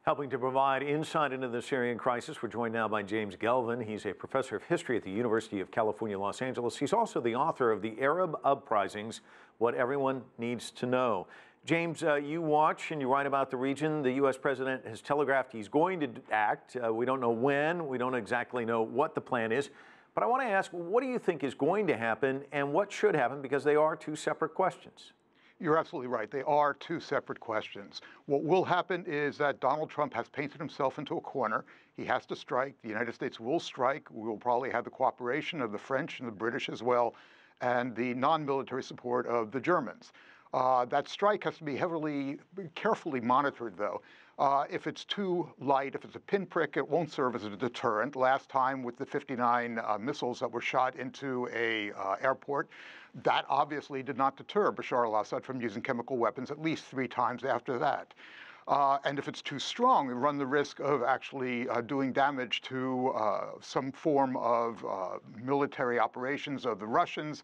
Helping to provide insight into the Syrian crisis, we're joined now by James Gelvin. He's a professor of history at the University of California, Los Angeles. He's also the author of the Arab Uprisings, What Everyone Needs to Know. James, you watch and you write about the region. The U.S. president has telegraphed he's going to act. We don't know when. We don't exactly know what the plan is. But I want to ask, what do you think is going to happen and what should happen? Because they are two separate questions. You're absolutely right. They are two separate questions. What will happen is that Donald Trump has painted himself into a corner. He has to strike. The United States will strike. We will probably have the cooperation of the French and the British as well, and the non-military support of the Germans. That strike has to be carefully monitored, though. If it's too light, if it's a pinprick, it won't serve as a deterrent. Last time with the 59 missiles that were shot into a airport, that obviously did not deter Bashar al-Assad from using chemical weapons at least 3 times after that. And if it's too strong, we run the risk of actually doing damage to some form of military operations of the Russians,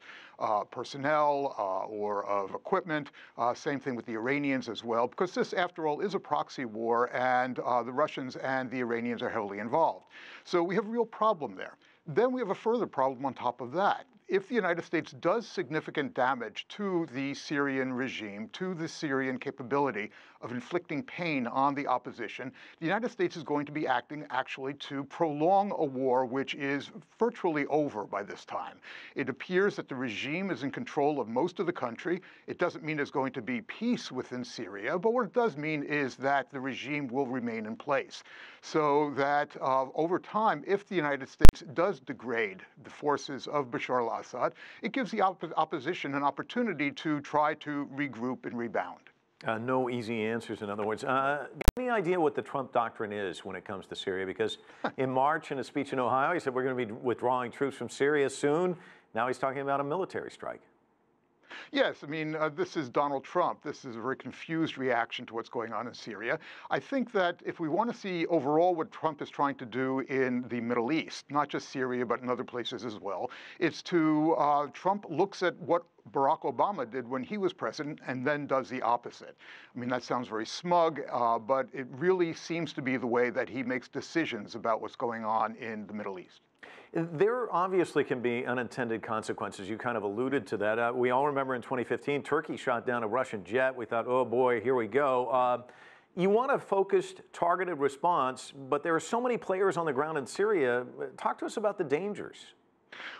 personnel, or of equipment. Same thing with the Iranians as well, because this, after all, is a proxy war, and the Russians and the Iranians are heavily involved. So we have a real problem there. Then we have a further problem on top of that. If the United States does significant damage to the Syrian regime, to the Syrian capability of inflicting pain on the opposition, the United States is going to be acting actually to prolong a war which is virtually over by this time. It appears that the regime is in control of most of the country. It doesn't mean there's going to be peace within Syria, but what it does mean is that the regime will remain in place. So that over time, if the United States does degrade the forces of Bashar al-Assad, it gives the opposition an opportunity to try to regroup and rebound. No easy answers, in other words. Any idea what the Trump doctrine is when it comes to Syria? Because in March, in a speech in Ohio, he said we're going to be withdrawing troops from Syria soon. Now he's talking about a military strike. Yes, I mean, this is Donald Trump. This is a very confused reaction to what's going on in Syria. I think that if we want to see overall what Trump is trying to do in the Middle East, not just Syria, but in other places as well, it's to, Trump looks at what Barack Obama did when he was president and then does the opposite. I mean, that sounds very smug, but it really seems to be the way that he makes decisions about what's going on in the Middle East. There obviously can be unintended consequences. You kind of alluded to that. We all remember in 2015, Turkey shot down a Russian jet. We thought, oh boy, here we go. You want a focused, targeted response, but there are so many players on the ground in Syria. Talk to us about the dangers.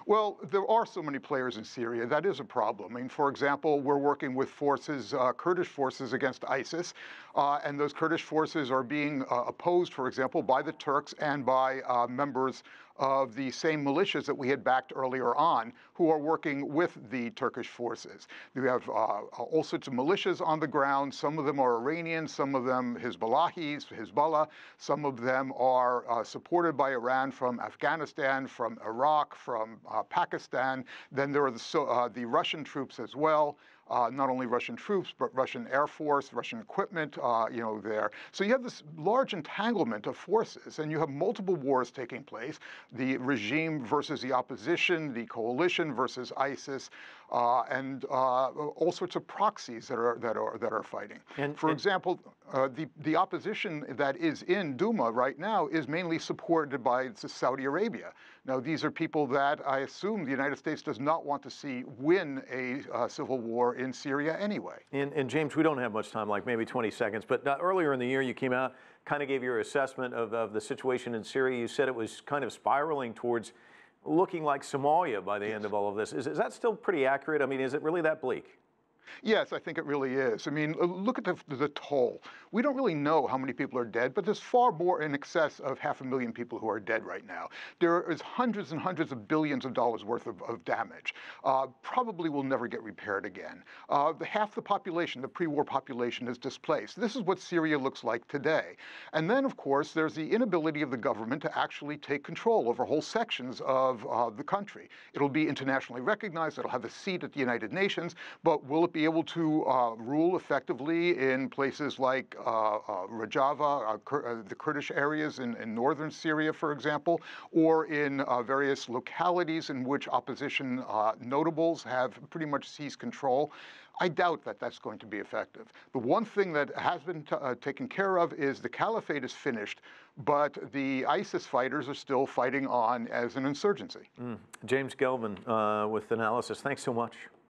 Well, there are so many players in Syria. That is a problem. I mean, for example, we're working with forces, Kurdish forces against ISIS, and those Kurdish forces are being opposed, for example, by the Turks and by members of the same militias that we had backed earlier on, who are working with the Turkish forces. We have all sorts of militias on the ground. Some of them are Iranian, some of them Hezbollah, some of them are supported by Iran from Afghanistan, from Iraq, from Pakistan. Then there are the Russian troops as well. Not only Russian troops, but Russian Air Force, Russian equipment, there. So you have this large entanglement of forces, and you have multiple wars taking place: the regime versus the opposition, the coalition versus ISIS, and all sorts of proxies that are fighting. For example, the opposition that is in Duma right now is mainly supported by Saudi Arabia. Now, these are people that I assume the United States does not want to see win a civil war in Syria anyway. And James, we don't have much time, like maybe 20 seconds, but earlier in the year you came out, kind of gave your assessment of the situation in Syria. You said it was kind of spiraling towards looking like Somalia by the end of all of this. Is that still pretty accurate? I mean, is it really that bleak? Yes, I think it really is. I mean, look at the toll. We don't really know how many people are dead, but there's far more in excess of 500,000 people who are dead right now. There is hundreds and hundreds of billions of dollars worth of damage. Probably will never get repaired again. Half the population, the pre-war population, is displaced. This is what Syria looks like today. And then, of course, there's the inability of the government to actually take control over whole sections of the country. It'll be internationally recognized. It'll have a seat at the United Nations, but will it be able to rule effectively in places like Rojava, the Kurdish areas in northern Syria, for example, or in various localities in which opposition notables have pretty much seized control. I doubt that that's going to be effective. The one thing that has been taken care of is the caliphate is finished, but the ISIS fighters are still fighting on as an insurgency. James Gelvin with analysis. Thanks so much.